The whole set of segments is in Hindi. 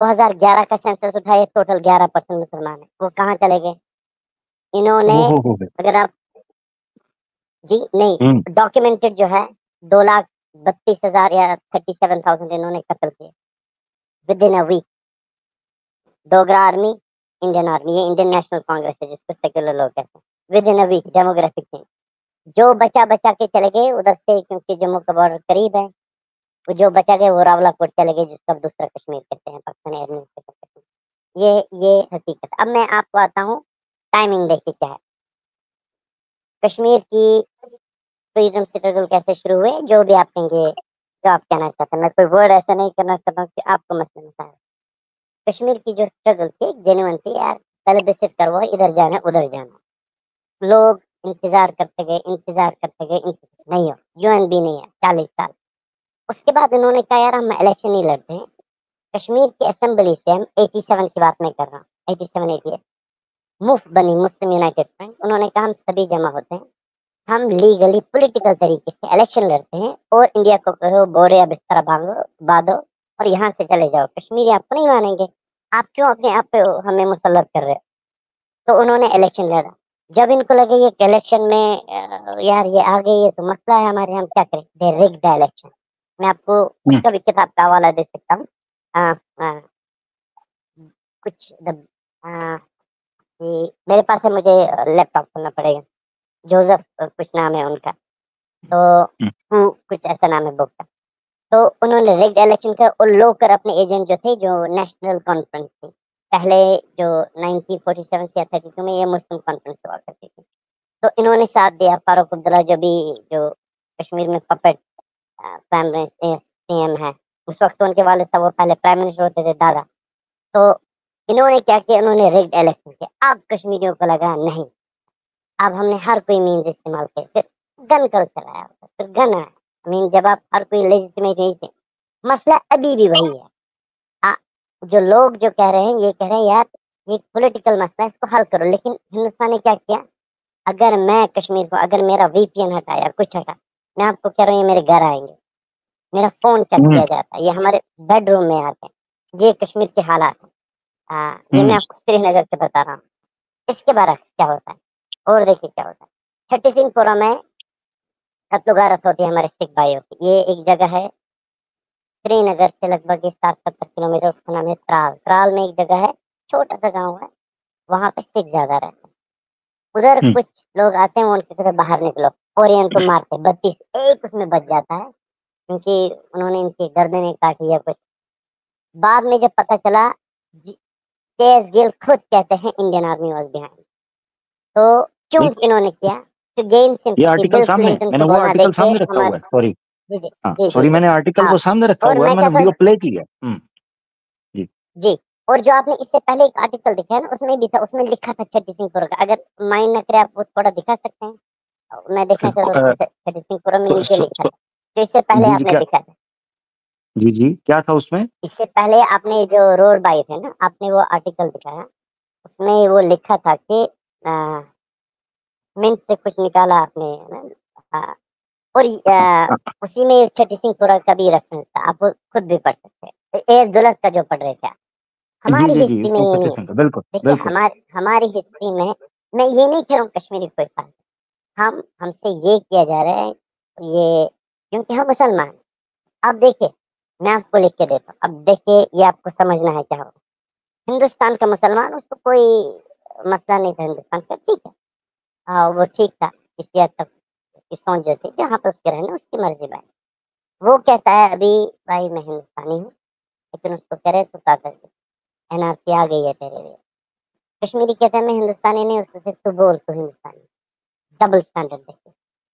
2011 का सेंसस उठाया, टोटल 11% मुसलमान है। वो कहाँ चले गए? इन्होंने, हो गए। अगर आप, जी हम्म। नहीं, डॉक्यूमेंटेड जो है 2,32,000 या 37,000 इन्होंने कत्ल किए within a week. Dogra army, Indian army, ये इंडियन नेशनल कांग्रेस है जिसको सेक्युलर लोग कहते हैं। Within a week demographic change. जो बचा बचा के चले गए उधर से, क्योंकि जम्मू का बॉर्डर करीब है। वो जो बचा गए वो रावलाकोट चले गए, जिसका अब दूसरा कश्मीर कहते हैं, पाकिस्तानी एडमिनिस्ट्रेशन कहते हैं। ये हकीकत। अब मैं आपको आता हूँ, टाइमिंग देखिए क्या है। कश्मीर की फ्रीडम स्ट्रगल कैसे शुरू हुए, जो भी आप कहेंगे, जो आप कहना चाहते हैं, मैं कोई वर्ड ऐसा नहीं करना चाहता हूँ कि आपको मसले में सारा। कश्मीर की जो स्ट्रगल थी जेन्युइन थी यार। पहले बेसिक करवा, इधर जाना उधर जाना। लोग इंतजार करते गए, इंतजार करते गए, नहीं हो, यूएन भी नहीं है 40 साल। उसके बाद इन्होंने कहा यार हम इलेक्शन नहीं लड़ते हैं। कश्मीर की असेंबली से, हम 87 की बात नहीं कर रहा हूँ, 87 88, मुफ्त बनी मुस्लिम यूनाइटेड फ्रंट। उन्होंने कहा हम सभी जमा होते हैं, हम लीगली पॉलिटिकल तरीके से इलेक्शन लड़ते हैं, और इंडिया को कहो बोरे या बिस्तर भागो बांधो और यहाँ से चले जाओ। कश्मीरी आपको नहीं मानेंगे, आप क्यों अपने आप पे हमें मुसल्लत कर रहे हो? तो उन्होंने इलेक्शन लड़ा। जब इनको लगे ये इलेक्शन में यार ये आ गई, ये तो मसला है हमारे, हम क्या करें, दे रिग द इलेक्शन। मैं आपको हम्म। उसका भी किताब का हवाला दे सकता हूँ। अ, अ, कुछ मेरे पास है, मुझे लैपटॉप खोलना पड़ेगा। जोसेफ कुछ नाम है उनका, तो हम्म। कुछ ऐसा नाम है बुक का। तो उन्होंने रिग्ड इलेक्शन का और लोकर अपने एजेंट जो थे, जो नेशनल कॉन्फ्रेंस थी पहले, जो 1947 या 32 में ये मुस्लिम कॉन्फ्रेंस हुआ करती थी। तो इन्होंने साथ दिया। फारूक अब्दुल्ला जो कश्मीर में पपेट प्राइम सीएम है, उस वक्त उनके वाले था, वो पहले प्राइम मिनिस्टर होते थे, दादा। तो इन्होंने क्या किया, इन्होंने रिग्ड इलेक्शन किया। अब कश्मीरियों को लगा नहीं, अब हमने हर कोई मीन्स इस्तेमाल किया, फिर गन कल्चर आया, फिर गन आया। जब आप हर कोई लेजिटिमेट नहीं थे, मसला अभी भी वही है। आ, जो लोग जो कह रहे हैं, ये कह रहे हैं यार ये पॉलिटिकल मसला है, इसको हल करो। लेकिन हिंदुस्तान ने क्या किया? अगर मैं कश्मीर को, अगर मेरा वीपीएन हटा या कुछ हटा, मैं आपको कह रहा हूँ ये मेरे घर आएंगे, मेरा फोन चेक हम्म। किया जाता है, ये हमारे बेडरूम में आते हैं। ये कश्मीर के हालात है। ये मैं हम्म। आपको श्रीनगर से बता रहा हूँ। इसके बरक्स क्या होता है, और देखिए क्या होता है। 36 में कत्लोगारत होती है हमारे सिख भाइयों की। ये एक जगह है श्रीनगर से लगभग 60-70 किलोमीटर, उसका नाम है त्राल। त्राल में एक जगह है, छोटा सा गांव है, वहां पे सिख ज्यादा रहते हैं। उधर हम्म। कुछ लोग आते हैं, वो उनके कहते बाहर निकलो, और ये उनको मारते, 32 एक उसमें बच जाता है, क्योंकि उन्होंने इनकी गर्दनें काटी या कुछ। बाद में जब पता चला, केएस गिल खुद कहते हैं इंडियन आर्मी वॉज बिहाइंड। तो क्यों बिल्कुल। इन्होंने किया? टू गेन ये सिंपैथी। आर्टिकल बिल सामने है, क्लिंटन को मैंने वो बोलना, आर्टिकल देखिए सामने रखा हुआ है, हमारे, सॉरी। जी जी हाँ जी जी सॉरी, जी, मैंने आर्टिकल हाँ। को सामने रखा और हुआ है, मैं मैंने क्या वीडियो कर, प्ले किया। जी। जी, और जो आपने इससे पहले एक आर्टिकल दिखा है ना, उसमें भी था, उसमें लिखा था 36 का। अगर माइंड न करे, आप वो थोड़ा दिखा सकते हैं? मैं देखना चाहता हूँ, अ, 36 में सो, नीचे सो, लिखा सो, था, तो इससे पहले जी जी, आपने क्या? दिखा था। जी जी, क्या था उसमें? इससे पहले आपने जो रोड बाई थे ना, आपने वो आर्टिकल दिखाया, उसमें वो लिखा था कि मिंट से कुछ निकाला आपने, है ना? हाँ, और हाँ, उसी में 36 का भी रेफरेंस था, आप वो खुद भी पढ़ सकते हैं। ए दुलत का जो पढ़ रहे थे आप। जी हमारी जी जी, हिस्ट्री में इसको ये नहीं है। 36 बिल्कुल देखिए बिल्कुल। हमारी हिस्ट्री में, मैं ये नहीं कह रहा हूँ कश्मीरी कोई खास, हम हमसे ये किया जा रहा है, ये क्योंकि हम मुसलमान हैं। अब देखिए, मैं आपको लिख के देता हूँ, अब देखिए ये आपको समझना है क्या हो। हिंदुस्तान का मुसलमान, उसको कोई मसला नहीं था हिंदुस्तान का, ठीक है। हाँ वो ठीक था, इसी हद तक उसकी सोच जो थी, जहाँ पे उसके रहने उसकी मर्जी भाई। वो कहता है अभी, भाई मैं हिंदुस्तानी हूँ, लेकिन उसको कह रहे तू क्या कर, एनआरसी आ गई है तेरे लिए। कश्मीरी कहता है मैं हिंदुस्तानी नहीं, उसको फिर तू बोल तू हिंदुस्तानी। डबल स्टैंडर्ड देखिए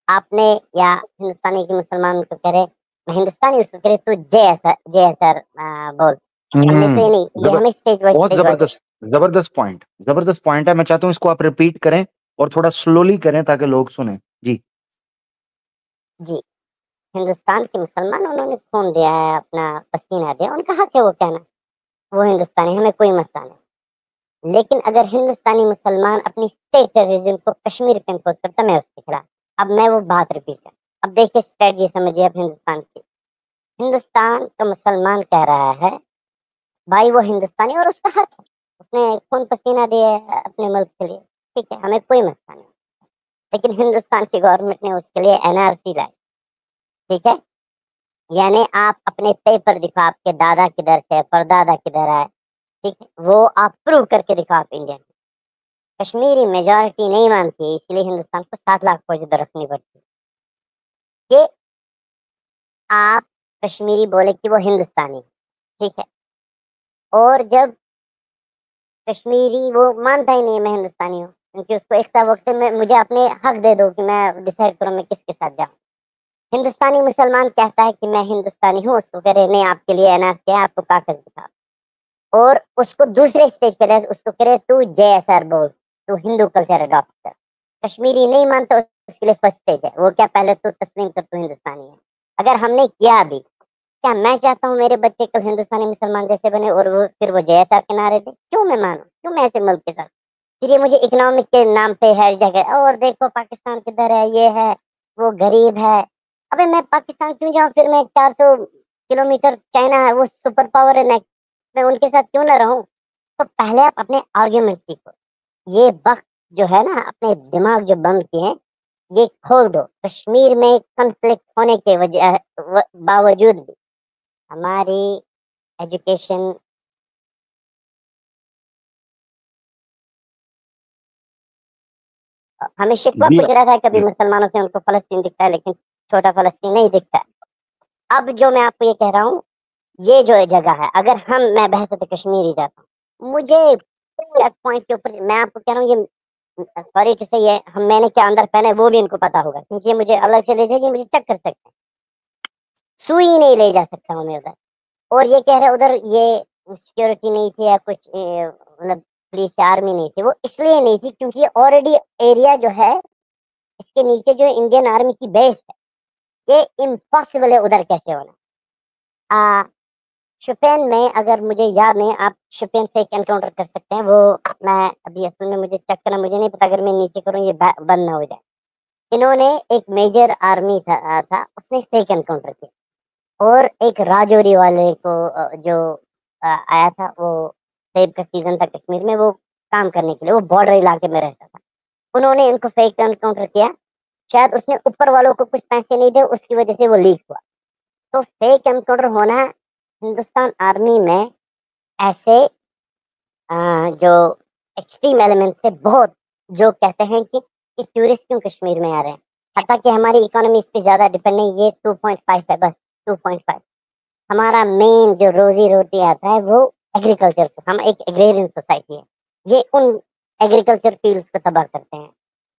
आपने। या हिंदुस्तानी के मुसलमान को कह रहे मैं हिंदुस्तानी, उसको कह रहे तू जय सर बोल। हमने तो ये नहीं, ये जबर हमें बहुत स्टेज वाइज जबरदस्त, जबरदस्त पॉइंट है। मैं चाहता हूँ इसको आप रिपीट करें और थोड़ा स्लोली करें ताकि लोग सुने। जी। जी। हिंदुस्तान के मुसलमान, उन्होंने खून दिया है, अपना पसीना दिया, उनका हक है वो कहना, वो हिंदुस्तानी, हमें कोई मसला नहीं। लेकिन अगर हिंदुस्तानी मुसलमान अपनी स्टेट टेररिज्म को कश्मीर पे इम्पोज करता, मैं उसके खिलाफ। अब मैं वो बात रिपीट कर, अब देखिए स्ट्रेटजी समझिए अब हिंदुस्तान की। हिंदुस्तान का मुसलमान कह रहा है भाई वो हिंदुस्तानी और उसका हक है, उसने खून पसीना दिया है अपने मुल्क के लिए, ठीक है, हमें कोई मसला नहीं। लेकिन हिंदुस्तान की गवर्नमेंट ने उसके लिए एनआरसी लाई, ठीक है, यानी आप अपने पेपर दिखाओ, आपके दादा किधर से, परदादा किधर है, ठीक है, वो आप प्रूव करके दिखाओ आप इंडियन। कश्मीरी मेजोरिटी नहीं मानती है, इसलिए हिंदुस्तान को 7 लाख फौज उधर रखनी पड़ती है कि आप कश्मीरी बोले कि वो हिंदुस्तानी, ठीक है, और जब कश्मीरी वो मानता ही नहीं है मैं हिंदुस्तानी हूँ, क्योंकि उसको एक वक्त में मुझे अपने हक दे दो कि मैं डिसाइड करूँ मैं किसके साथ जाऊँ। हिंदुस्तानी मुसलमान कहता है कि मैं हिंदुस्तानी हूँ, उसको कह रहे नहीं आपके लिए एनआरसी है, आपको कागज दिखाओ, और उसको दूसरे स्टेज पे उसको कह रहे तू JSR बोल, तू हिंदू कल्चर अडॉप्ट कर। कश्मीरी नहीं मानता, उसके लिए फर्स्ट स्टेज है, वो क्या पहले तो तस्लीम कर तू हिंदुस्तानी है। अगर हमने किया अभी, क्या मैं चाहता हूँ मेरे बच्चे कल हिंदुस्तानी मुसलमान जैसे बने और वो फिर वो JSR के नारे दे? क्यों मैं मानूं, क्यों मैं ऐसे मुल्क के साथ? फिर ये मुझे इकोनॉमिक के नाम पे हर जगह और देखो पाकिस्तान किधर है, ये है, वो गरीब है। अबे मैं पाकिस्तान क्यों जाऊं, फिर मैं 400 किलोमीटर, चाइना है वो सुपर पावर है, मैं उनके साथ क्यों ना रहूं? तो पहले आप अपने आर्ग्यूमेंट सीखो। ये वक्त जो है ना, अपने दिमाग जो बंद किए हैं, ये खोल दो। कश्मीर में कॉन्फ्लिक्ट होने के बावजूद भी हमारी एजुकेशन, हमें शिकवा जी कुछ रहा था कभी जी। मुसलमानों से, उनको फलस्तीन दिखता है लेकिन छोटा फलस्तीन नहीं दिखता है। अब जो मैं आपको ये कह रहा हूँ, ये जो जगह है, अगर मैं बहसत कश्मीर ही जाता हूँ, मुझे चेक पॉइंट के ऊपर, मैं आपको कह रहा हूँ ये, सॉरी टू से, ये मैंने क्या अंदर पहना है वो भी इनको पता होगा, क्योंकि ये मुझे अलग से ले जाइए, मुझे चेक कर सकते हैं, सुई नहीं ले जा सकता हूँ मैं उधर। और ये कह रहे उधर ये सिक्योरिटी नहीं थी या कुछ मतलब पुलिस या आर्मी नहीं थी, वो इसलिए नहीं थी क्योंकि ऑलरेडी एरिया जो है, इसके नीचे जो इंडियन आर्मी की बेस है, ये इम्पॉसिबल है उधर कैसे होना। शुपेन में, अगर मुझे याद नहीं, आप शुपेन से एक एनकाउंटर कर सकते हैं, वो मैं अभी असल में मुझे चेक करना, मुझे नहीं पता, अगर मैं नीचे करूँ ये बंद ना हो जाए। इन्होंने एक मेजर आर्मी था उसने फेक एनकाउंटर किया, और एक राजौरी वाले को जो आया था, वो सेब का सीजन था कश्मीर में, वो काम करने के लिए, वो बॉर्डर इलाके में रहता था, उन्होंने इनको फेक एनकाउंटर किया। शायद उसने ऊपर वालों को कुछ पैसे नहीं दिए, उसकी वजह से वो लीक हुआ। तो फेक एनकाउंटर होना हिंदुस्तान आर्मी में ऐसे जो एक्सट्रीम एलिमेंट से बहुत, जो कहते हैं कि टूरिस्ट क्यों कश्मीर में आ रहे हैं, हालांकि हमारी इकोनॉमी इस पे ज्यादा डिपेंड नहीं, ये 2.5 है बस, 2.5। हमारा मेन जो रोजी रोटी आता है वो एग्रीकल्चर से, हम एक एग्रेरियन सोसाइटी है, ये उन एग्रीकल्चर फील्ड्स को तबाह करते हैं।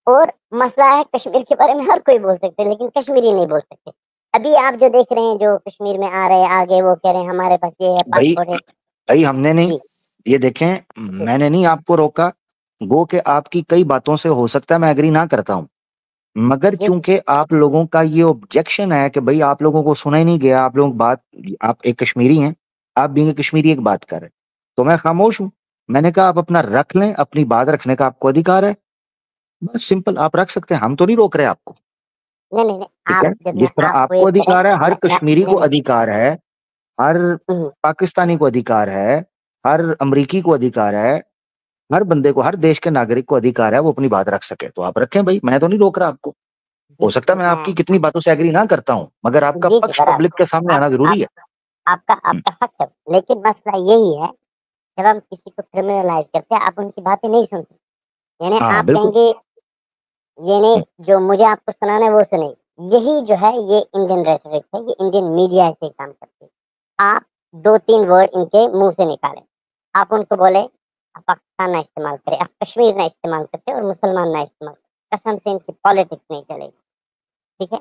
और मसला है कश्मीर के बारे में हर कोई बोल सकते हैं, लेकिन कश्मीरी नहीं बोल सकते। अभी आप जो देख रहे हैं, जो कश्मीर में आ रहे हैं आगे, वो कह रहे हैं हमारे पास ये है, भाई पासपोर्ट है। भाई हमने नहीं, जी ये देखें, जी मैंने नहीं आपको रोका। गो के आपकी कई बातों से हो सकता है मैं एग्री ना करता हूँ, मगर जी जी चूंकि आप लोगों का ये ऑब्जेक्शन है कि भाई आप लोगों को सुना ही नहीं गया, आप लोग बात, आप एक कश्मीरी हैं, आप भी कश्मीरी एक बात कर रहे हैं, तो मैं खामोश हूं। मैंने कहा आप अपना रख लें, अपनी बात रखने का आपको अधिकार है, बस सिंपल, आप रख सकते हैं, हम तो नहीं रोक रहे आपको। नहीं नहीं नहीं, ठीक आप है, जब मैं जिस तरह आपको आपको ये करें, अधिकार है, हर कश्मीरी को नहीं नहीं, अधिकार है, हर हम्म, पाकिस्तानी को अधिकार है, हर अमरीकी को अधिकार है, हर बंदे को, हर देश के नागरिक को अधिकार है वो अपनी बात रख सके, तो आप रखें भाई, मैं तो नहीं रोक रहा आपको। जी हो सकता है जी मैं मैं, आपकी कितनी बातों से एग्री ना करता हूं, मगर आपका जी जी पक्ष बराबर, पब्लिक के सामने आप आना जरूरी आप है। आपका हम्म, आपका हक है, लेकिन मसला यही है, जब हम किसी को क्रिमिनलाइज करते हैं, आप उनकी बातें नहीं सुनते, यानी हाँ आप बिल्कुल। कहेंगे ये हम्म, नहीं जो मुझे आपको सुनाना है वो सुने। यही जो है ये इंडियन रेटरिक है, ये इंडियन मीडिया ऐसे ही काम करती है। आप 2-3 वर्ड इनके मुंह से निकाले, आप उनको बोले आप पाकिस्तान ना इस्तेमाल करें, आप कश्मीर ना इस्तेमाल करते और मुसलमान ना इस्तेमाल करें, कसम से इनकी पॉलिटिक्स नहीं चलेगी, ठीक है।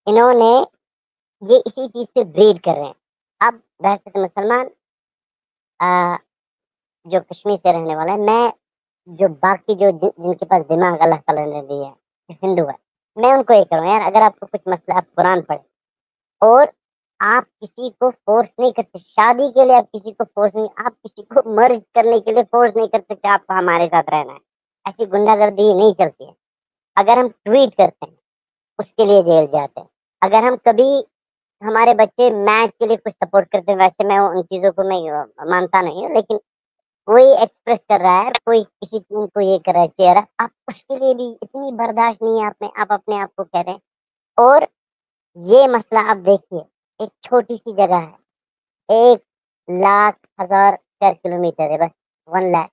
इन्होंने ये इसी चीज पे ब्रीड कर रहे हैं। अब वैसे मुसलमान आ, जो कश्मीर से रहने वाला है, मैं जो बाकी जो जिनके पास दिमाग अल्लाह ताला ने दिया है, जो हिंदू है, मैं उनको ये करूँ यार, अगर आपको कुछ मसला, आप कुरान पढ़े, और आप किसी को फोर्स नहीं करते शादी के लिए, आप किसी को फोर्स नहीं, आप किसी को मर्ज करने के लिए फोर्स नहीं कर सकते आपको हमारे साथ रहना है, ऐसी गुंडागर्दी नहीं चलती है। अगर हम ट्वीट करते हैं उसके लिए जेल जाते हैं। अगर हम कभी हमारे बच्चे मैच के लिए कुछ सपोर्ट करते हैं, वैसे मैं उन चीज़ों को मैं मानता नहीं हूँ, लेकिन कोई एक्सप्रेस कर रहा है, कोई किसी टीम को ये कर रहा है चेयर अप, आप उसके लिए भी इतनी बर्दाश्त नहीं है आप में, आप अपने आप को कह रहे हैं। और ये मसला आप देखिए, एक छोटी-सी जगह है, 1 लाख हज़ार स्क्वायर किलोमीटर है बस, 1 लाख,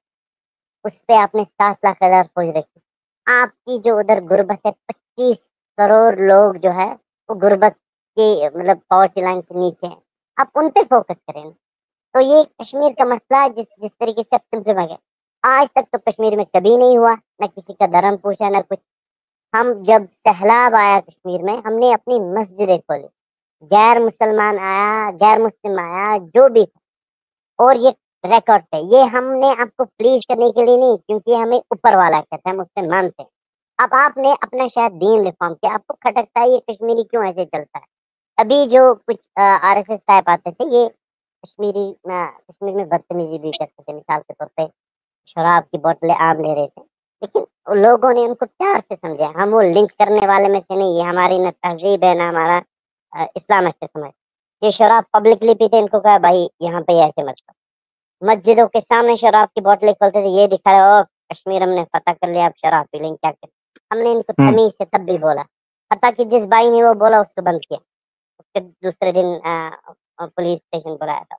उस पे आपने 7 लाख हज़ार फौज रखी। आपकी जो उधर गुर्बत है, 25 करोड़ लोग जो है, वो गुर्बत के मतलब पॉवर्टी लाइन से नीचे हैं। आप उन पे फोकस करें ना। तो ये कश्मीर का मसला है जिस जिस तरीके से अब सिम्प्लीफाई है। आज तक तो कश्मीर में कभी नहीं हुआ, ना किसी का धर्म पूछा, ना कुछ। हम जब सैलाब आया कश्मीर में, हमने अपनी मस्जिदें खोली। गैर मुसलमान आया, गैर मुस्लिम आया, जो भी था, और ये रिकॉर्ड पे, ये हमने आपको प्लीज़ करने के लिए नहीं, क्योंकि हमें ऊपर वाला कहता है, हम उसपे मानते हैं। अब आपने अपना शायद दीन रिफ़ॉर्म किया, आपको खटकता है ये कश्मीरी क्यों ऐसे चलता है। अभी जो कुछ आरएसएस टाइप आते थे, ये कश्मीर में बदतमीज़ी भी करते थे, मिसाल के तौर पे शराब की बोतलें आम ले रहे थे, लेकिन उन लोगों ने उनको प्यार से समझा। हम वो लिंच करने वाले में से नहीं, ये हमारी ना तहज़ीब है, ना हमारा इस्लाम ऐसे समझ। ये शराब पब्लिकली पीते, इनको कहा भाई यहाँ पे ऐसे मत करो। मस्जिदों के सामने शराब की बोतलें खोलते थे, ये दिखा रहे हो कश्मीर हमने फतह कर लिया, अब शराब पी लेंगे, क्या करें। हमने इनको हम्म। तमीज़ से तब भी बोला, हत्ता कि जिस भाई ने वो बोला उसको बंद किया। उसके दूसरे दिन पुलिस स्टेशन बुलाया था।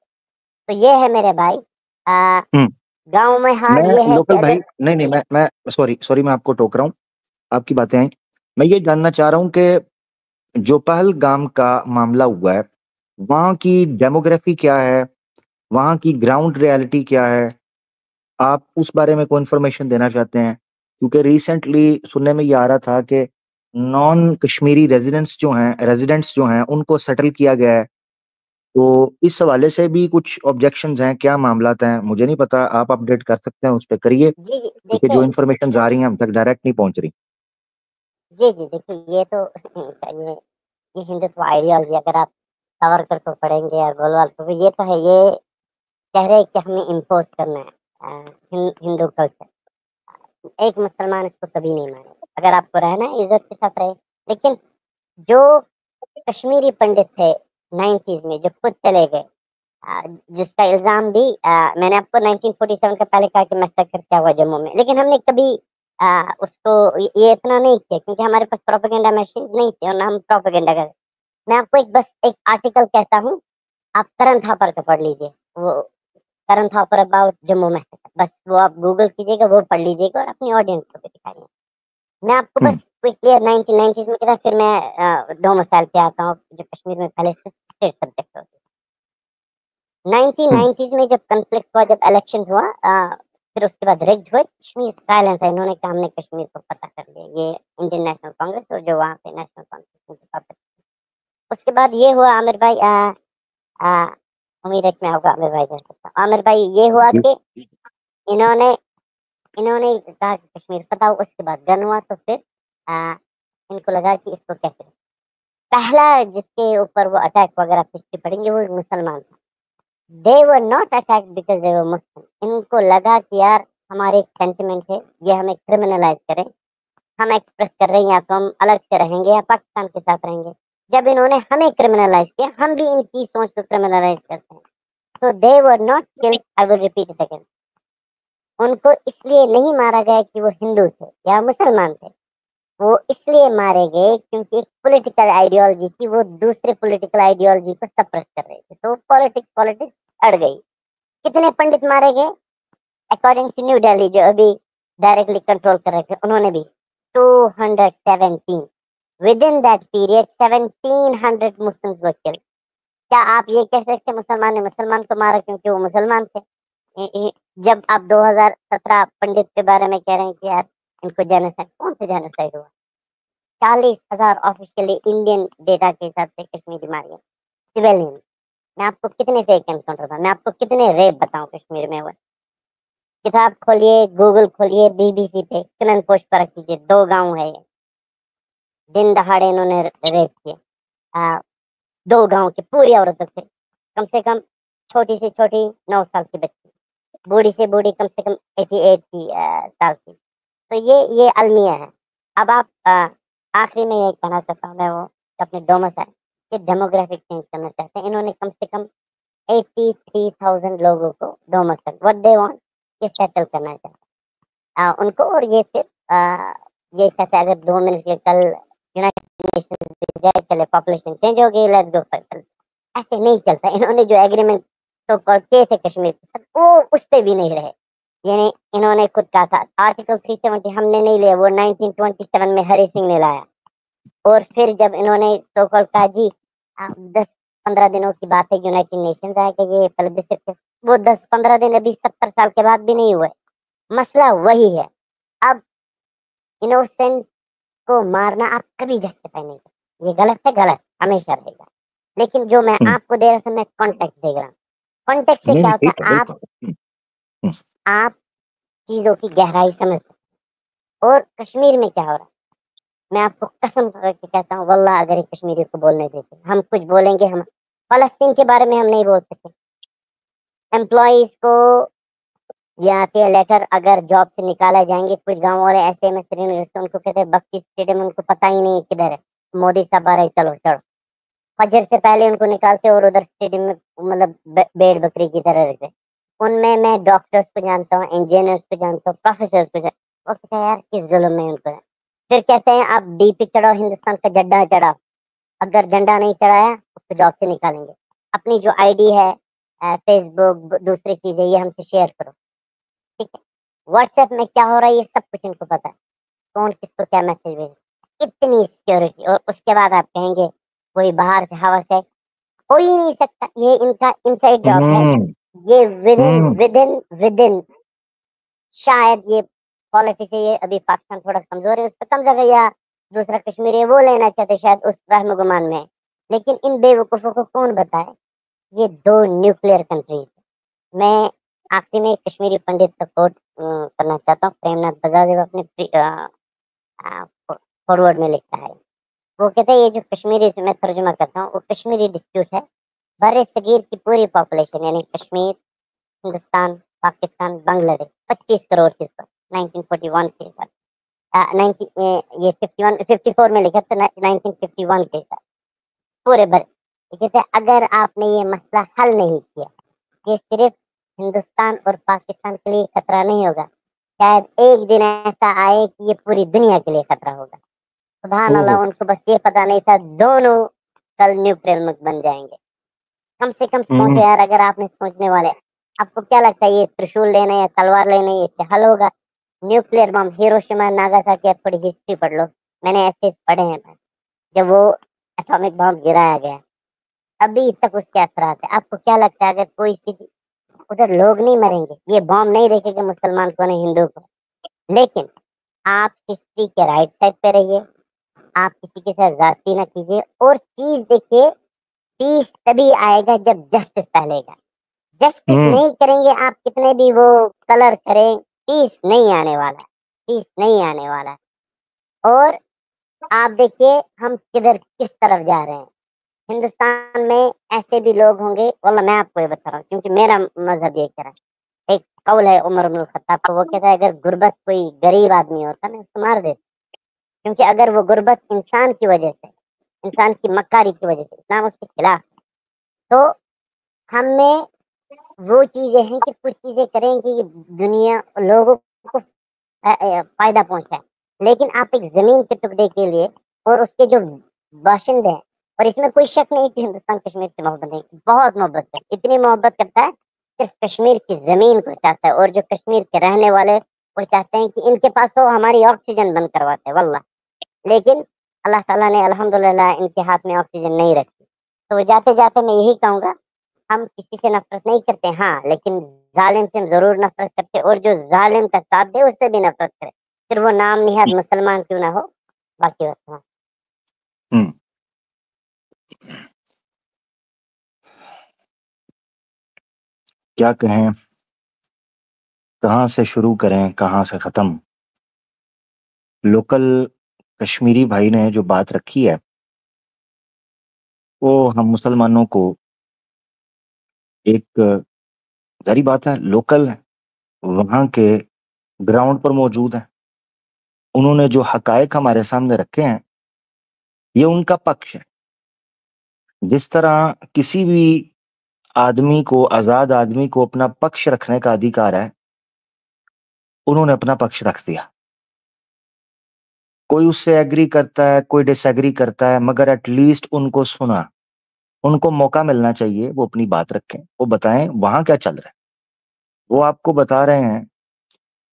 तो ये है मेरे भाई, अ, हम्म। गाँव में हाल मैं ये है कि लोकल भाई, अगर नहीं नहीं, मैं सॉरी सॉरी, मैं आपको टोक रहा हूँ, आपकी बातें आई। मैं ये जानना चाह रहा हूँ कि जो पहलगाम का मामला हुआ है, वहाँ की डेमोग्राफी क्या है, वहाँ की ग्राउंड रियलिटी क्या है, आप उस बारे में कोई इन्फॉर्मेशन देना चाहते हैं? क्योंकि रिसेंटली सुनने में ये आ रहा था कि नॉन कश्मीरी रेजिडेंट्स जो हैं उनको सेटल किया गया है। तो इस हवाले से भी कुछ ऑब्जेक्शंस हैं, क्या मामलात हैं मुझे नहीं पता, आप अपडेट कर सकते हैं उस पे करिए, जी, जी, क्योंकि जो देखिए इन्फॉर्मेशन आ रही हैं हम तक डायरेक्ट नहीं पहुंच रही। जी, जी, देखिए ये तो ये हिंदुत्व आइडियोलॉजी अगर आप सावरकर को पढ़ेंगे या गोलवाल को, ये तो है, ये कह रहे हैं कि हमें इम्पोज़ करना है हिंदू कल्चर। एक मुसलमान इसको कभी नहीं मानेगा। अगर आपको रहना है, इज़्ज़त के साथ रहिए। लेकिन जो कश्मीरी पंडित थे 90s में जो खुद चले गए, जिसका इल्ज़ाम भी मैंने आपको 1947 का पहले कहा कि मैसेकर क्या हुआ जम्मू में, लेकिन हमने कभी उसको ये इतना नहीं किया, क्योंकि हमारे पास प्रोपेगेंडा मशीन नहीं थी और ना हम प्रोपेगेंडा कर। मैं आपको बस एक आर्टिकल कहता हूँ, आप करण थापर का पढ़ लीजिए। वो करण थापर अबाउट जम्मू मैसेकर, बस वो आप गूगल कीजिएगा, वो पढ़ लीजिएगा और अपनी ऑडियंस को भी दिखाइए। मैं आपको हम्म। बस क्विकली 1990s में क्या था, फिर मैं डोमिसाइल पे आता हूँ, जो कश्मीर में पहले से स्टेट सब्जेक्ट होती है। हम्म। 1990s में जब कॉन्फ्लिक्ट हुआ, जब इलेक्शन हुआ, फिर उसके बाद रिग्ड हुए, कश्मीर साइलेंस है, इन्होंने कहा हमने कश्मीर को पता कर लिया, ये इंडियन नेशनल कांग्रेस और जो वहाँ पे नेशनल कांफ्रेंस। उसके बाद ये हुआ आमिर भाई, आ, उम्मीद है कि मैं होगा आमिर भाई कह सकता हूँ। आमिर भाई ये हुआ जी। कि इन्होंने इन्होंने कहा कि कश्मीर बताओ, उसके बाद गन हुआ, तो फिर आ, इनको लगा कि इसको कैसे, पहला जिसके ऊपर वो अटैक वगैरह हिस्ट्री पढ़ेंगे वो एक मुसलमान था। They were not attack because they were Muslim. इनको लगा कि यार हमारे एक सेंटिमेंट है, ये हमें क्रिमिनलाइज करें, हम एक्सप्रेस कर रहे हैं, या तो हम अलग से रहेंगे या पाकिस्तान के साथ रहेंगे। जब इन्होंने हमें क्रिमिनलाइज किया, हम भी इनकी सोच को क्रिमिनलाइज करते हैं। So they were not killed, I will repeat it again. उनको इसलिए नहीं मारा गया कि वो हिंदू थे या मुसलमान थे, वो इसलिए मारे गए क्योंकि एक पॉलिटिकल आइडियोलॉजी थी, वो दूसरे पॉलिटिकल आइडियोलॉजी को सप्रेस कर रहे थे, तो पॉलिटिक्स पॉलिटिक्स अड़ गई। कितने पंडित मारे गए अकॉर्डिंग टू न्यू दिल्ली, जो अभी डायरेक्टली कंट्रोल कर रहे थे, उन्होंने भी 217 with in that period 1700 Muslims were killed. क्या आप ये कह सकते मुसलमान ने मुसलमान को मारा क्योंकि वो मुसलमान थे? जब आप 2017 पंडित के बारे में कह रहे हैं कि यार इनको जेनोसाइड, कौन सा जेनोसाइड हुआ? 40,000 ऑफिशियली इंडियन डेटा के हिसाब से कश्मीरी मारे गए सिविलियन। मैं आपको कितने फेक एनकाउंटर था, मैं आपको कितने रेप बताऊं कश्मीर में हुए। किताब खोलिए, गूगल खोलिए, बीबीसी पे चलन पोस्ट पर कीजिए, 2 गांव है ये, दिन दहाड़े इन्होंने रेप किए। 2 गांव की पूरी औरतों से कम छोटी से छोटी 9 साल की बच्ची, बूढ़ी से बूढ़ी कम से कम 88 की साल की। तो ये अलमिया है। अब आप आखिरी में ये कहना चाहता हूँ मैं, वो अपने डोमस है, ये डेमोग्राफिक चेंज करना चाहते हैं। इन्होंने कम से कम 83,000 लोगों को डोमिसाइल व्हाट दे वांट ये सेटल करना चाहते हैं उनको। और ये फिर ये कहते हैं अगर 2 मिनट के कल यूनाइटेड नेशन जाए चले पॉपुलेशन चेंज हो गई लेट्स गो फॉर ऐसे नहीं चलता। इन्होंने जो एग्रीमेंट तो किए थे कश्मीर के साथ वो उस पे भी नहीं रहे। यानी इन्होंने खुद कहा था आर्टिकल 370 हमने नहीं लिया, वो 1927 में हरि सिंह ने लाया। और फिर जब इन्होंने तो कहा जी 10-15 दिनों की बात है यूनाइटेड नेशन आएगा ये प्लेबिससिट, वो 10-15 दिन अभी 70 साल के बाद भी नहीं हुए। मसला वही है। अब इनोसेंट को मारना आप कभी जस्टिफाई नहीं कर, ये गलत है, गलत हमेशा रहेगा। लेकिन जो मैं हम्म, आपको दे रहा था मैं कॉन्टेक्स्ट दे रहा हूँ। कॉन्टेक्स्ट से नहीं क्या नहीं होता ठीक है है बिल्कुल। हम्म, आप चीजों की गहराई समझ सकते हैं। और कश्मीर में क्या हो रहा है मैं आपको कसम करके कहता हूँ वल्लाह अगर एक कश्मीरी को बोलने देते हम कुछ बोलेंगे। हम फलस्तीन के बारे में हम नहीं बोल सकते। एम्प्लॉयज को या के लेकर अगर जॉब से निकाला जाएंगे, कुछ गांव वाले ऐसे में श्रीनगर से उनको कहते हैं बख्शी स्टेडियम, उनको पता ही नहीं किधर है। मोदी साहब आ रहे चलो चढ़ो, फजर से पहले उनको निकालते और उधर स्टेडियम में मतलब भेड़ बकरी की तरह रखते। उनमें मैं डॉक्टर्स को जानता हूँ, इंजीनियर्स को जानता हूँ, प्रोफेसर्स को जानता हूँ। वो कहते हैं यार किस जुल्म में उनको है। फिर कहते हैं आप डीपी चढ़ाओ, हिंदुस्तान का झंडा चढ़ाओ, अगर झंडा नहीं चढ़ाया उसको जॉब से निकालेंगे। अपनी जो आईडी है फेसबुक दूसरी चीजें ये हमसे शेयर करो, ठीक है। व्हाट्सएप में क्या हो रहा है ये सब कुछ इनको पता है, कौन किसको क्या मैसेज भेज, इतनी सिक्योरिटी। और उसके बाद आप कहेंगे कोई बाहर से हवा से हो ही नहीं सकता, ये इनका इनसाइड जॉब है। हम्म, ये विदिन हम्म, विदिन विदिन शायद ये पॉलिटिक्स ये अभी पाकिस्तान थोड़ा कमजोर है उस पर कम जगह या दूसरा कश्मीर है वो लेना चाहते शायद उस वहम गुमान में है। लेकिन इन बेवकूफों को कौन बताए ये दो न्यूक्लियर कंट्रीज। मैं आखिरी में कश्मीरी पंडित का कोट करना चाहता हूँ। प्रेमनाथ बजादेव अपने फॉरवर्ड में लिखता है। वो कहते हैं ये जो कश्मीरी मैं तर्जुमा करता हूँ वो कश्मीरी डिस्प्यूट है बर्रे सगीर की पूरी पॉपुलेशन यानी कश्मीर हिंदुस्तान पाकिस्तान बांग्लादेश 25 करोड़ की उसको 1941 के साथ 90 ये 51 54 में लिखा था 1951 के साथ पूरे भर। ये कहते हैं अगर आपने ये मसला हल नहीं किया ये सिर्फ हिंदुस्तान और पाकिस्तान के लिए खतरा नहीं होगा, शायद एक दिन ऐसा आए कि ये पूरी दुनिया के लिए खतरा होगा। सुभान ओहो, अल्लाह उनको बस ये पता नहीं था दोनों कल न्यूक्लियर मुक्त बन जाएंगे। कम से कम सोचो हम्म, यार अगर आपने सोचने वाले आपको क्या लगता है ये त्रिशूल लेना या तलवार लेना ये इससे हल होगा। न्यूक्लियर बम हिरोशिमा नागासाकी आप थोड़ी हिस्ट्री पढ़ लो, मैंने ऐसे पढ़े हैं जब वो एटॉमिक बम गिराया गया अभी तक उसके असरात है। आपको क्या लगता है अगर कोई स्थिति उधर लोग नहीं मरेंगे, ये बॉम्ब नहीं देखेगा मुसलमान को नहीं हिंदू को। लेकिन आप हिस्ट्री के राइट साइड पे रहिए, आप किसी के साथ जाती ना कीजिए और चीज देखिए पीस तभी आएगा जब जस्टिस पहलेगा। जस्टिस हम्म, नहीं करेंगे आप कितने भी वो कलर करें पीस नहीं आने वाला है, पीस नहीं आने वाला है। और आप देखिए हम किधर किस तरफ जा रहे हैं। हिंदुस्तान में ऐसे भी लोग होंगे वल्लाह मैं आपको ये बता रहा हूँ क्योंकि मेरा मजहब ये कह रहा है। एक कौल है उमर इब्नुल खत्ताब को, वो कहता है अगर गुर्बत कोई गरीब आदमी होता मैं उसको मार देता, क्योंकि अगर वो गुर्बत इंसान की वजह से इंसान की मक्कारी की वजह से इस्लाम उसके खिलाफ तो हमें वो चीजें हैं कि कुछ चीजें करें कि दुनिया लोगों को फायदा पहुंचाए। लेकिन आप एक जमीन के टुकड़े के लिए और उसके जो बाशिंदे हैं, और इसमें कोई शक नहीं कि हिंदुस्तान कश्मीर से मोहब्बत नहीं बहुत मोहब्बत है, इतनी मोहब्बत करता है सिर्फ कश्मीर की जमीन को चाहता है। और जो कश्मीर के रहने वाले वो चाहते हैं कि इनके पास हो हमारी ऑक्सीजन बंद करवाते हैं वल्लाह। लेकिन अल्लाह ताला ने अल्हम्दुलिल्लाह इनके हाथ में ऑक्सीजन नहीं रखी। तो जाते जाते मैं यही कहूंगा हम किसी से नफरत नहीं करते हाँ, लेकिन जालिम से हम जरूर नफरत करते और जो जालिम का साथ दे उससे भी नफरत करे, फिर वो नाम निहाद मुसलमान क्यों ना हो। बाकी बात हम्म। क्या कहें, कहाँ से शुरू करें कहाँ से खत्म। लोकल कश्मीरी भाई ने जो बात रखी है वो हम मुसलमानों को एक जारी बात है, लोकल वहां के ग्राउंड पर मौजूद है, उन्होंने जो हकायक हमारे सामने रखे हैं ये उनका पक्ष है। जिस तरह किसी भी आदमी को, आजाद आदमी को अपना पक्ष रखने का अधिकार है, उन्होंने अपना पक्ष रख दिया। कोई उससे एग्री करता है, कोई डिसएग्री करता है, मगर एटलीस्ट उनको सुना, उनको मौका मिलना चाहिए वो अपनी बात रखें, वो बताएं वहां क्या चल रहा है। वो आपको बता रहे हैं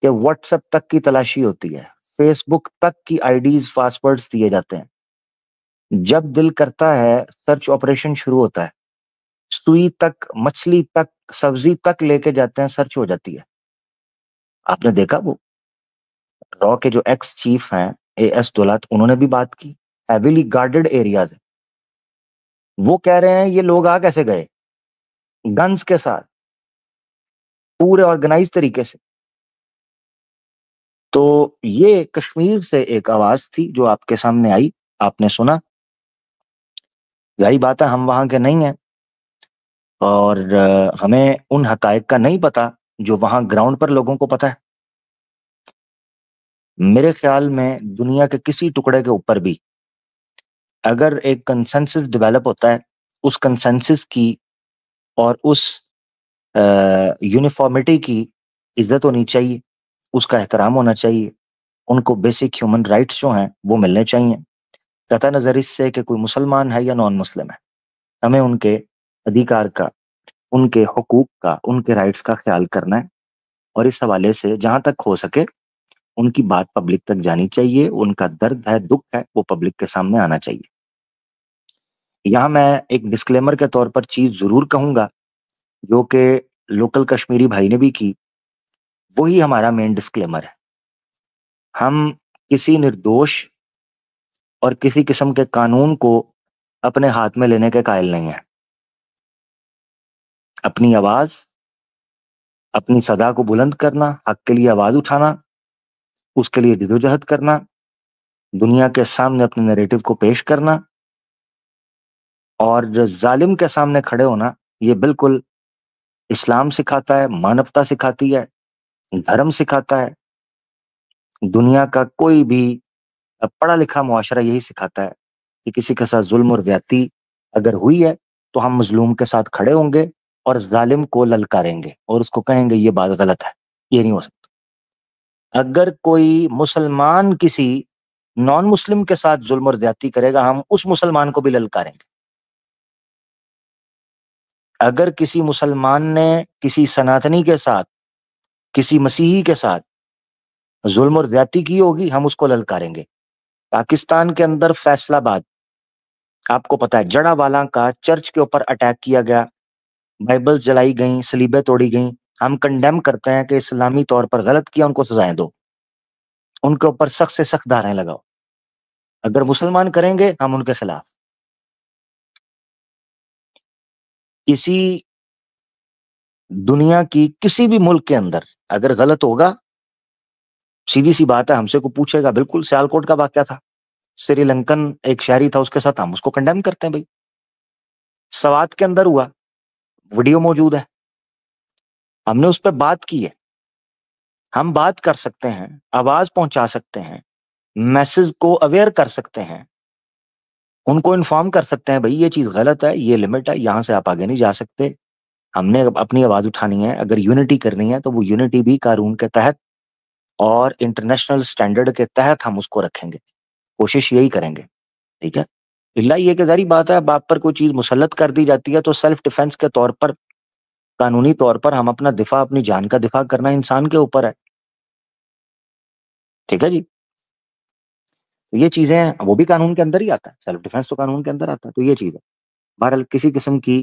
कि व्हाट्सएप तक की तलाशी होती है, फेसबुक तक की आईडीज पासवर्ड्स दिए जाते हैं, जब दिल करता है सर्च ऑपरेशन शुरू होता है, सुई तक, मछली तक, सब्जी तक लेके जाते हैं, सर्च हो जाती है। आपने देखा वो रॉ के जो एक्स चीफ हैं एएस दौलत, उन्होंने भी बात की, हेविली गार्डेड एरियाज है। वो कह रहे हैं ये लोग आ कैसे गए, गन्स के साथ, पूरे ऑर्गेनाइज तरीके से। तो ये कश्मीर से एक आवाज थी जो आपके सामने आई, आपने सुना। यही बात है, हम वहां के नहीं हैं और हमें उन हकायक का नहीं पता जो वहां ग्राउंड पर लोगों को पता है। मेरे ख्याल में दुनिया के किसी टुकड़े के ऊपर भी अगर एक कंसेंसस डेवलप होता है, उस कंसेंसस की और उस यूनिफॉर्मिटी की इज्जत होनी चाहिए, उसका एहतराम होना चाहिए, उनको बेसिक ह्यूमन राइट्स जो हैं वो मिलने चाहिए। कतई नजर इससे कि कोई मुसलमान है या नॉन मुस्लिम है, हमें उनके अधिकार का, उनके हुकूक का, उनके राइट्स का ख्याल करना है। और इस हवाले से जहां तक हो सके उनकी बात पब्लिक तक जानी चाहिए, उनका दर्द है, दुख है, वो पब्लिक के सामने आना चाहिए। यहाँ मैं एक डिस्क्लेमर के तौर पर चीज जरूर कहूंगा, जो कि लोकल कश्मीरी भाई ने भी की, वही हमारा मेन डिस्क्लेमर है। हम किसी निर्दोष और किसी किस्म के कानून को अपने हाथ में लेने के कायल नहीं है। अपनी आवाज, अपनी सदा को बुलंद करना, हक के लिए आवाज उठाना, उसके लिए जदोजहद करना, दुनिया के सामने अपने नैरेटिव को पेश करना और जालिम के सामने खड़े होना, ये बिल्कुल इस्लाम सिखाता है, मानवता सिखाती है, धर्म सिखाता है। दुनिया का कोई भी पढ़ा लिखा मुआशरा यही सिखाता है कि किसी के साथ जुल्म और ज्यादती अगर हुई है तो हम मजलूम के साथ खड़े होंगे और जालिम को ललकारेंगे और उसको कहेंगे ये बात गलत है, ये नहीं हो सकता। अगर कोई मुसलमान किसी नॉन मुस्लिम के साथ जुल्म और ज्यादती करेगा, हम उस मुसलमान को भी ललकारेंगे। अगर किसी मुसलमान ने किसी सनातनी के साथ, किसी मसीही के साथ जुल्म और ज्यादती की होगी, हम उसको ललकारेंगे। पाकिस्तान के अंदर फैसलाबाद, आपको पता है, जड़ावाला का चर्च के ऊपर अटैक किया गया, बाइबल्स जलाई गई, सलीबें तोड़ी गई। हम कंडेम करते हैं कि इस्लामी तौर पर गलत किया, उनको सजाएं दो, उनके ऊपर सख्त से सख्त धाराएं लगाओ। अगर मुसलमान करेंगे हम उनके खिलाफ। किसी दुनिया की किसी भी मुल्क के अंदर अगर गलत होगा, सीधी सी बात है, हमसे को पूछेगा। बिल्कुल सियालकोट का वाकया था, श्रीलंकन एक शहरी था, उसके साथ हम उसको कंडेम करते हैं भाई। सवात के अंदर हुआ, वीडियो मौजूद है, हमने उस पर बात की है। हम बात कर सकते हैं, आवाज पहुंचा सकते हैं, मैसेज को अवेयर कर सकते हैं, उनको इन्फॉर्म कर सकते हैं भाई ये चीज गलत है, ये लिमिट है, यहां से आप आगे नहीं जा सकते। हमने अपनी आवाज उठानी है, अगर यूनिटी करनी है तो वो यूनिटी भी कानून के तहत और इंटरनेशनल स्टैंडर्ड के तहत हम उसको रखेंगे, कोशिश यही करेंगे। ठीक है, इल्ला ये कि जारी बात है, अब आप पर कोई चीज मुसल्लत कर दी जाती है तो सेल्फ डिफेंस के तौर पर, कानूनी तौर पर हम अपना दिफा, अपनी जान का दिफा करना इंसान के ऊपर है। ठीक है जी, तो ये चीजें वो भी कानून के अंदर ही आता है, सेल्फ डिफेंस तो कानून के अंदर आता है। तो ये चीज है। बहरहाल किसी किस्म की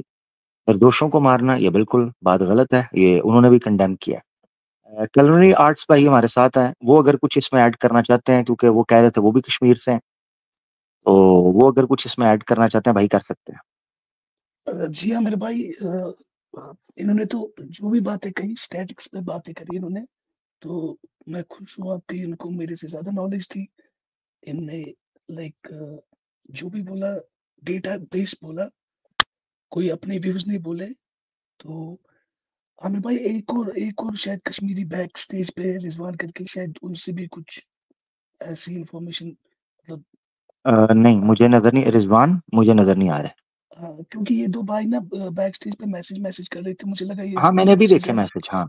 निर्दोषों को मारना ये बिल्कुल बात गलत है, ये उन्होंने भी कंडेम किया है। कलरनी आर्ट्स भाई हमारे साथ हैं, वो अगर कुछ इसमें ऐड करना चाहते हैं, क्योंकि वो कह रहे थे वो भी कश्मीर से हैं, तो वो अगर कुछ इसमें ऐड करना चाहते हैं भाई कर सकते हैं। जी हाँ मेरे भाई, इन्होंने तो जो भी बातें कही स्टैटिक्स पे बातें करी इन्होंने, तो मैं खुश हुआ कि इनको मेरे से ज़्यादा नॉलेज थी। इनने लाइक जो भी बोला डेटा बेस बोला, कोई अपने व्यूज़ नहीं बोले। तो हाँ मेरे भाई, एक और शायद कश्मीरी बैक स्टेज पे है रिज़वान करके, शायद उनसे भी कुछ ऐसी इन्फॉर्मेशन मतलब नहीं, मुझे नजर नहीं, रिजवान मुझे नजर नहीं आ रहा है। हाँ, क्योंकि ये 2 भाई ना बैक स्टेज पे मैसेज कर रहे थे, मुझे लगा ये हाँ, मेरे मैंने भी मुझसे देखे ज़्यादा मैसेज, हाँ।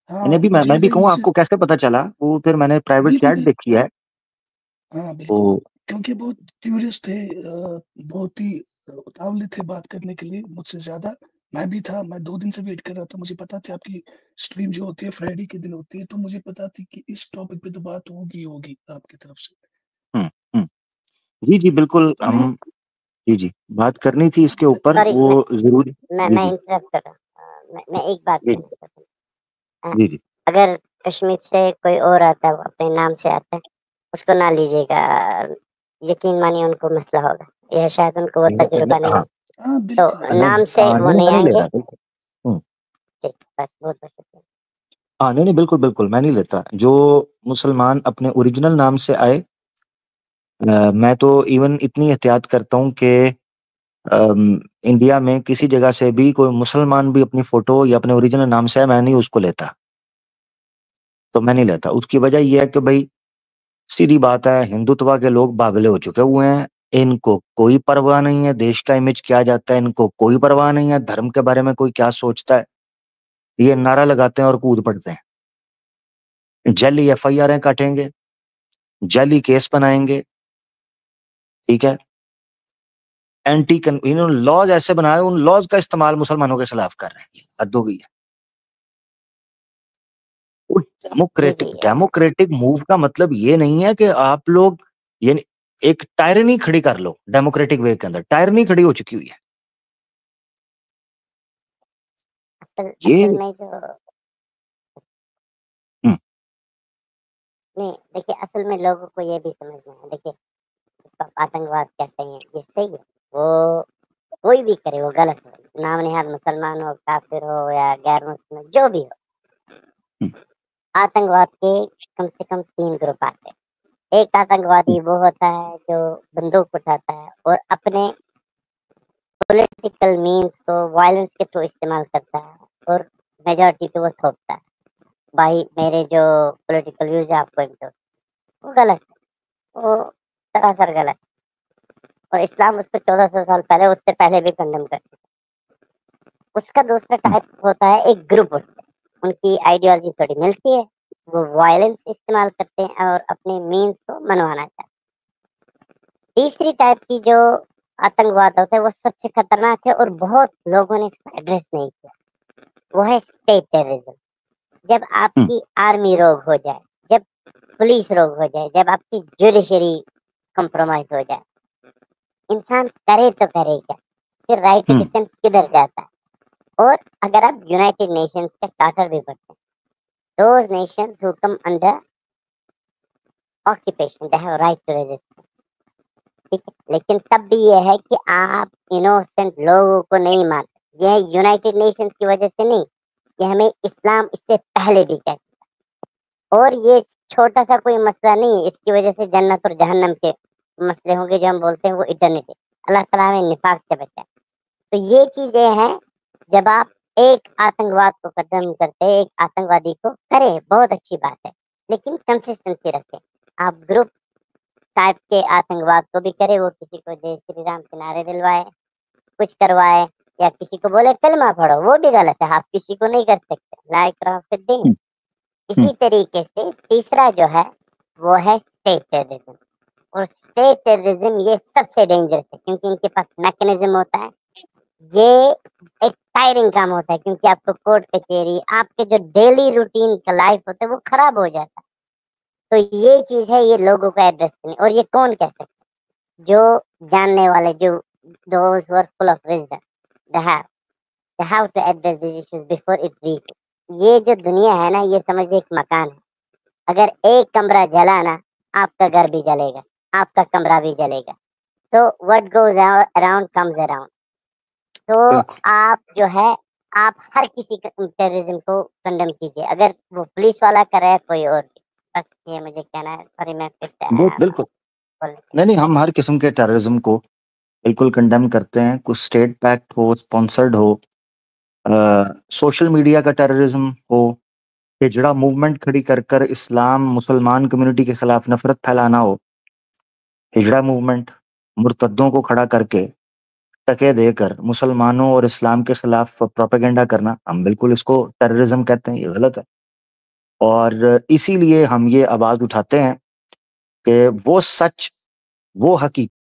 हाँ, मैं मुझे मैं लगा भी ये कहूँ मुझसे आपको कैसे पता चला? वो फिर मैंने प्राइवेट बिल्कुल, चैट देखी है, हाँ, बिल्कुल, तो क्योंकि बहुत क्यूरियस थे बहुत ही उतावले थे बात करने के लिए मुझसे ज़्यादा। मैं भी था, मैं 2 दिन से वेट कर रहा था, मुझे पता था आपकी स्ट्रीम जो होती है फ्राइडे के दिन होती है, तो मुझे पता थी कि इस टॉपिक पे तो बात होगी ही होगी आपकी तरफ से। हुँ, हुँ। जी, जी, बिल्कुल तो मैंने हम जी, जी, बात करनी थी इसके ऊपर, सॉरी, वो ज़रूरी जी, मैं जी, इंटरप्ट कर रहा हूँ। मैं एक बात जी, कहना चाहता हूँ। जी, जी। अगर कश्मीर से कोई और आता है, वो अपने नाम से आता है, उसको ना लीजिएगा। यकीन मानिए उनको मसला होगा। यह शायद उनको वो तजुर्बा नहीं हाँ, है। हाँ, तो बिल्कुल, बिल्कुल। नाम से वो नहीं, नहीं मैं नहीं ले आएँगे। रहा, बिल्कुल। हुँ। जी, बस बहुत-बहुत शुक्रिया। हाँ, नहीं, नहीं, बिल्कुल, बिल्कुल, मैं नहीं लेता। जो मुसलमान अपने ओरिजिनल नाम से आए मैं तो इवन इतनी एहतियात करता हूँ कि इंडिया में किसी जगह से भी कोई मुसलमान भी अपनी फ़ोटो या अपने ओरिजिनल नाम से आए, मैं नहीं उसको लेता। तो मैं नहीं लेता। उसकी वजह ये है कि भई सीधी बात है, हिंदुत्व के लोग बागले हो चुके हुए हैं। इनको कोई परवाह नहीं है, देश का इमेज क्या जाता है, इनको कोई परवाह नहीं है, धर्म के बारे में कोई क्या सोचता है। ये नारा लगाते हैं और कूद पड़ते हैं। जाली एफआईआरें काटेंगे, जाली केस बनाएँगे, ठीक है? एंटी कन इन्होंने लॉज़ ऐसे बनाए, उन लॉज़ का इस्तेमाल मुसलमानों के खिलाफ कर रहे हैं। हद हो गई है। वो जी, जी। डेमोक्रेटिक मूव का मतलब ये नहीं है कि आप लोग यानी एक टायरनी खड़ी कर लो डेमोक्रेटिक वे के अंदर, टायरनी खड़ी हो चुकी हुई है। असल ये असल में जो हुँ, नहीं, देखिए असल में लोगों को ये भी समझना है। देखिए, उसको आप आतंकवाद कहते हैं, ये सही है। वो कोई भी करे वो गलत है। नाम-नेहाद मुसलमान हो, काफ़िर हो या गैर मुस्लिम हो, जो भी हो। हुँ, आतंकवाद के कम से कम 3 ग्रुप आते हैं। एक हुँ, आतंकवादी वो होता है जो बंदूक उठाता है और अपने पॉलिटिकल मीन्स को वायलेंस के थ्रू इस्तेमाल करता है और मेजॉरिटी पे वो थोपता है। भाई मेरे जो पॉलिटिकल व्यूज़ है आपको इनको वो गलत है। वो सरासर गलत है और इस्लाम उसको 1400 साल पहले उससे पहले भी कंडेम कर उसका दूसरा हुँ, टाइप होता है एक ग्रुप होता है। उनकी आइडियोलॉजी थोड़ी मिलती है। वो वायलेंस इस्तेमाल करते हैं और अपने मीन्स को मनवाना चाहते हैं। तीसरी टाइप की जो आतंकवाद होता है वो सबसे खतरनाक है और बहुत लोगों ने इसको एड्रेस नहीं किया। वो है स्टेट टेररिज्म। जब हुँ, आपकी आर्मी रोग हो जाए, जब पुलिस रोग हो जाए, जब आपकी जुडिशरी कॉम्प्रोमाइज़ हो जाए, इंसान करे तो करे क्या? फिर राइट टू हुँ, डिफेंस किधर जाता है? और अगर आप यूनाइटेड नेशंस का चार्टर भी पढ़ते हैं, those nations who come under occupation they have right to resist. ठीक है? लेकिन तब भी ये है कि आप इनोसेंट लोगों को नहीं मारते। यह यूनाइटेड नेशंस की वजह से नहीं, ये हमें इस्लाम इससे पहले भी कहता है। और ये छोटा-सा कोई मसला नहीं है, इसकी वजह से जन्नत और जहन्नम के मसले होंगे जो हम बोलते हैं वो इटर्निटी। अल्लाह ताला हमें निफाक से बचाए। तो ये चीज़ें हैं, जब आप एक आतंकवाद को खत्म करते हैं, एक आतंकवादी को करें, बहुत अच्छी बात है, लेकिन कंसिस्टेंसी रखें। आप ग्रुप टाइप के आतंकवाद को भी करें, वो किसी को जय श्री राम के नारे दिलवाए, कुछ करवाए या किसी को बोले कलमा पढ़ो, वो भी गलत है, आप किसी को नहीं कर सकते, ला इकराह फिद्दीन। हुँ, हुँ, इसी तरीके से तीसरा जो है, वो है स्टेट टेररिज्म और स्टेट टेररिज्म ये सबसे डेंजरस है क्योंकि इनके पास मैकेनिज़्म होता है। ये एक टायरिंग काम होता है क्योंकि आपको कोर्ट कचहरी, आपके जो डेली रूटीन का लाइफ होता है वो खराब हो जाता है। तो ये चीज़ है, ये लोगों को एड्रेस करनी और ये कौन कह सकता है? जो जानने वाले, जो those who are full of wisdom, they have to address these issues before it reach. ये जो दुनिया है ना, ये समझ लीजिए एक मकान है। अगर एक कमरा जला ना, आपका घर भी जलेगा, आपका कमरा भी जलेगा। तो what goes around comes around. तो बिल्कुल। आप जो है, आप हर किसी क टेररिज़्म को कंडेम कीजिए, अगर वो पुलिस वाला कर रहा है, कोई और भी। बस ये मुझे कहना है, सॉरी मैं फिर से आया बिल्कुल। बोलने के नहीं, लिए। नहीं, हम हर किस्म के टेररिज़्म को बिल्कुल कंडेम करते हैं, कुछ स्टेट बैक्ड हो, स्पॉन्सर्ड हो सोशल मीडिया का टेररिज़्म हो, हिजड़ा मूवमेंट खड़ी कर इस्लाम, मुसलमान कम्युनिटी के खिलाफ नफ़रत फैलाना हो, हिजड़ा मूवमेंट, मुर्तद्दों को खड़ा करके टके देकर मुसलमानों और इस्लाम के खिलाफ प्रोपेगेंडा करना, हम बिल्कुल इसको टेररिज्म कहते हैं, ये गलत है। और इसीलिए हम ये आवाज उठाते हैं कि वो सच, वो हकीकत